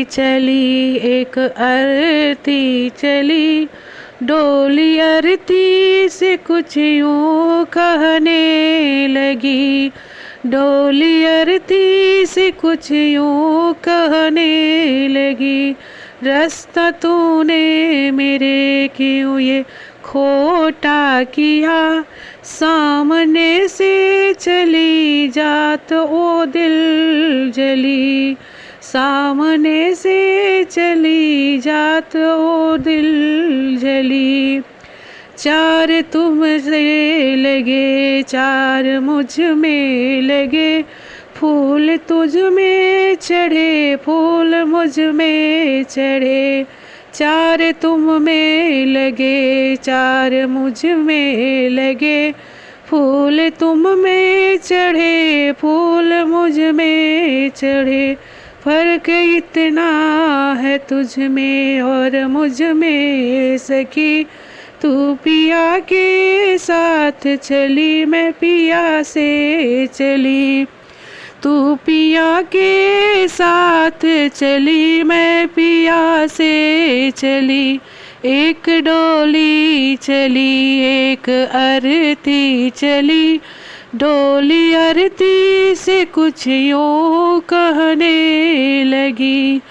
चली एक अरती चली, डोली अरती से कुछ यूँ कहने लगी, डोली अरती से कुछ यूँ कहने लगी। रास्ता तूने मेरे क्यों ये खोटा किया, सामने से चली जात ओ दिल जली, सामने से चली जात ओ दिल जली। चार तुमसे लगे चार मुझ में लगे, फूल तुझ में चढ़े फूल मुझ में चढ़े। चार तुम में लगे चार मुझ में लगे, फूल तुम में चढ़े फूल मुझ में चढ़े। फर्क इतना है तुझ में और मुझ में सखी, तू पिया के साथ चली मैं पिया से चली, तू पिया के साथ चली मैं पिया से चली। एक डोली चली एक अरती चली, डोली अरती से कुछ यूँ कहने लगी,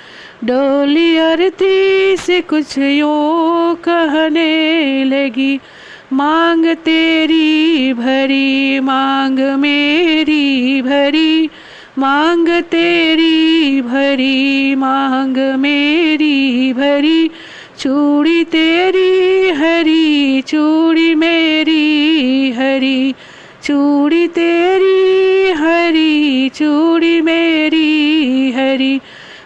डोली अरती से कुछ यूँ कहने लगी। मांग तेरी भरी मांग मेरी भरी, मांग तेरी भरी मांग मेरी भरी। चूड़ी तेरी हरी चूड़ी मेरी हरी, चूड़ी तेरी हरी चूड़ी मेरी हरी।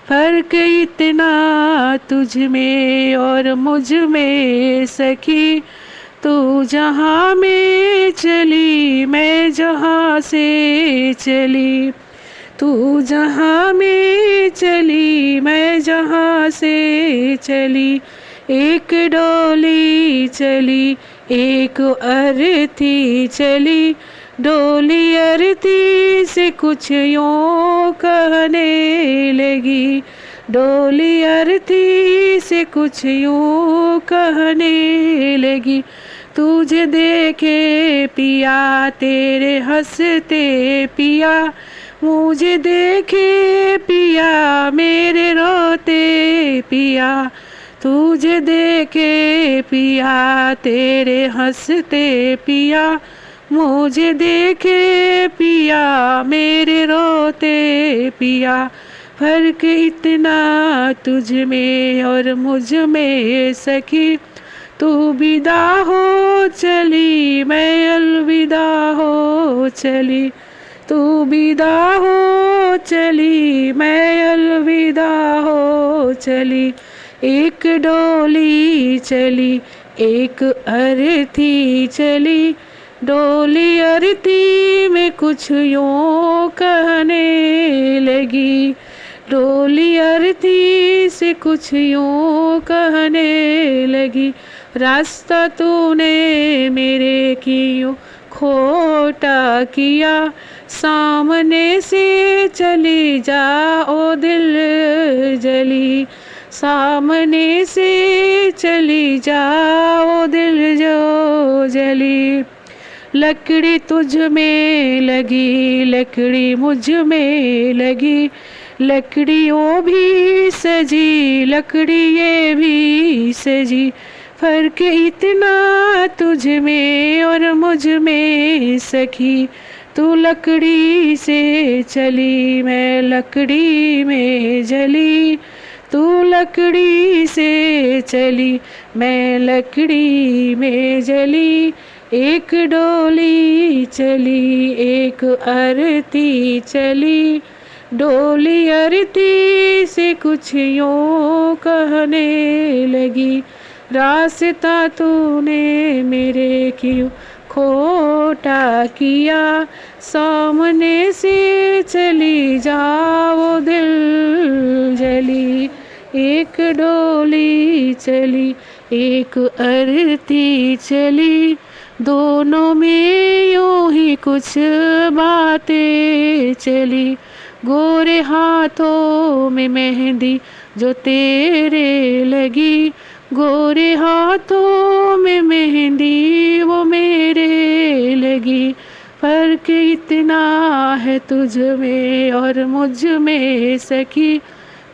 फर्क इतना तुझ में और मुझ में सखी, तू जहाँ में चली मैं जहाँ से चली, तू जहाँ में चली मैं जहाँ से चली। एक डोली चली एक अरती चली, डोली अरती से कुछ यूँ कहने लगी, डोली अरती से कुछ यूँ कहने लगी। तुझे देखे पिया तेरे हंसते पिया, मुझे देखे पिया मेरे रोते पिया। तुझे देखे पिया तेरे हंसते पिया, मुझे देखे पिया मेरे रोते पिया। फर्क इतना तुझ में और मुझ में सखी, तू विदा हो चली मैं अलविदा हो चली, तू विदा हो चली मैं अलविदा हो चली। एक डोली चली एक अरती चली, डोली अरती में कुछ यूँ कहने लगी, डोली अरती से कुछ यूँ कहने लगी। रास्ता तूने मेरे क्यों खोटा किया, सामने से चली जा ओ दिल जली, सामने से चली जा ओ दिल जो जली। लकड़ी तुझ में लगी लकड़ी मुझ में लगी, लकड़ी वो भी सजी लकड़ी ये भी सजी। फर्क इतना तुझ में और मुझ में सखी, तू लकड़ी से चली मैं लकड़ी में जली, तू लकड़ी से चली मैं लकड़ी में जली। एक डोली चली एक अरती चली, डोली अरती से कुछ यूँ कहने लगी। रास्ता तूने मेरे क्यों खोटा किया, सामने से चली जाओ दिल जली। एक डोली चली एक अरती चली, दोनों में यूं ही कुछ बातें चली, गोरे हाथों में मेहंदी जो तेरे लगी, गोरे हाथों में मेहंदी वो मेरे लगी। फर्क इतना है तुझ में और मुझ में सखी,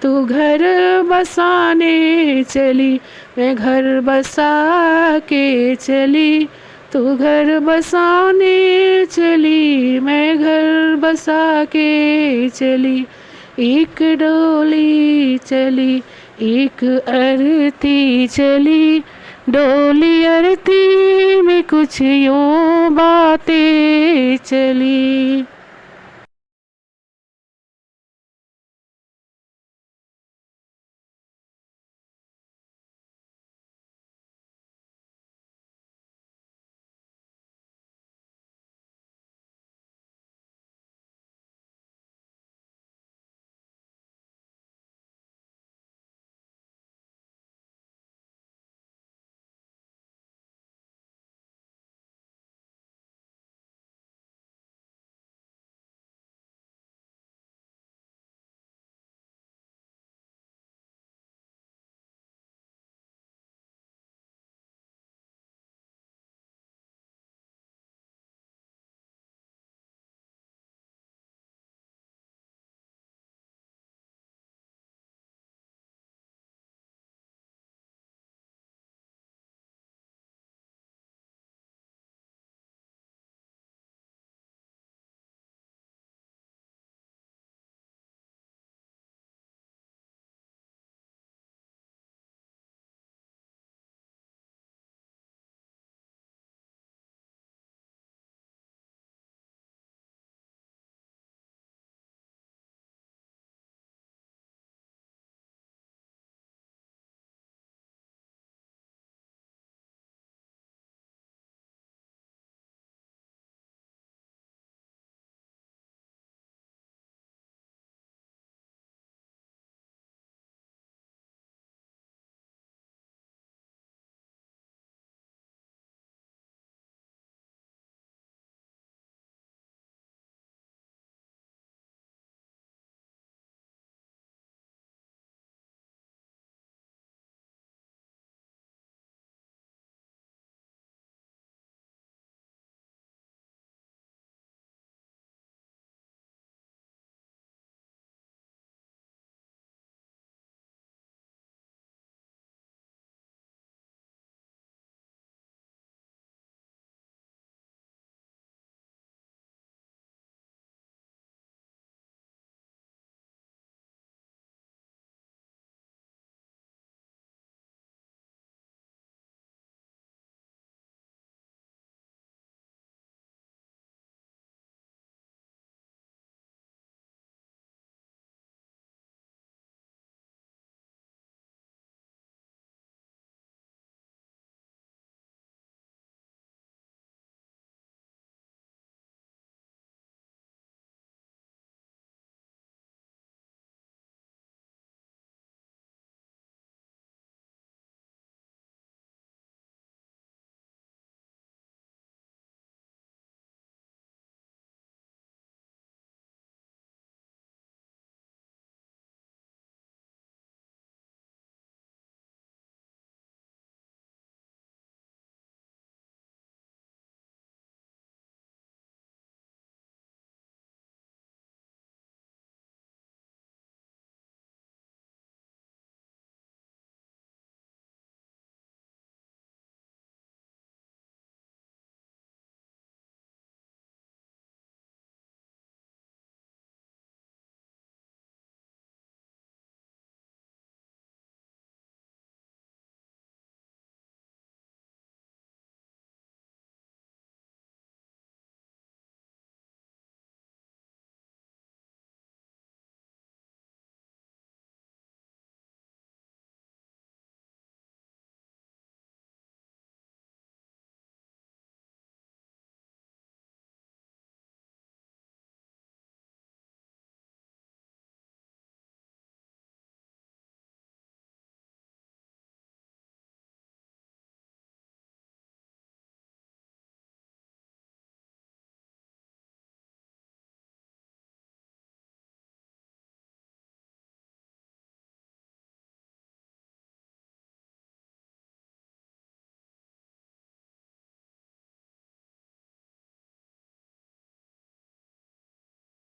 तू घर बसाने चली मैं घर बसा के चली, तू घर बसाने चली मैं घर बसा के चली। एक डोली चली एक अरती चली, डोली अरती में कुछ यूं बातें चली।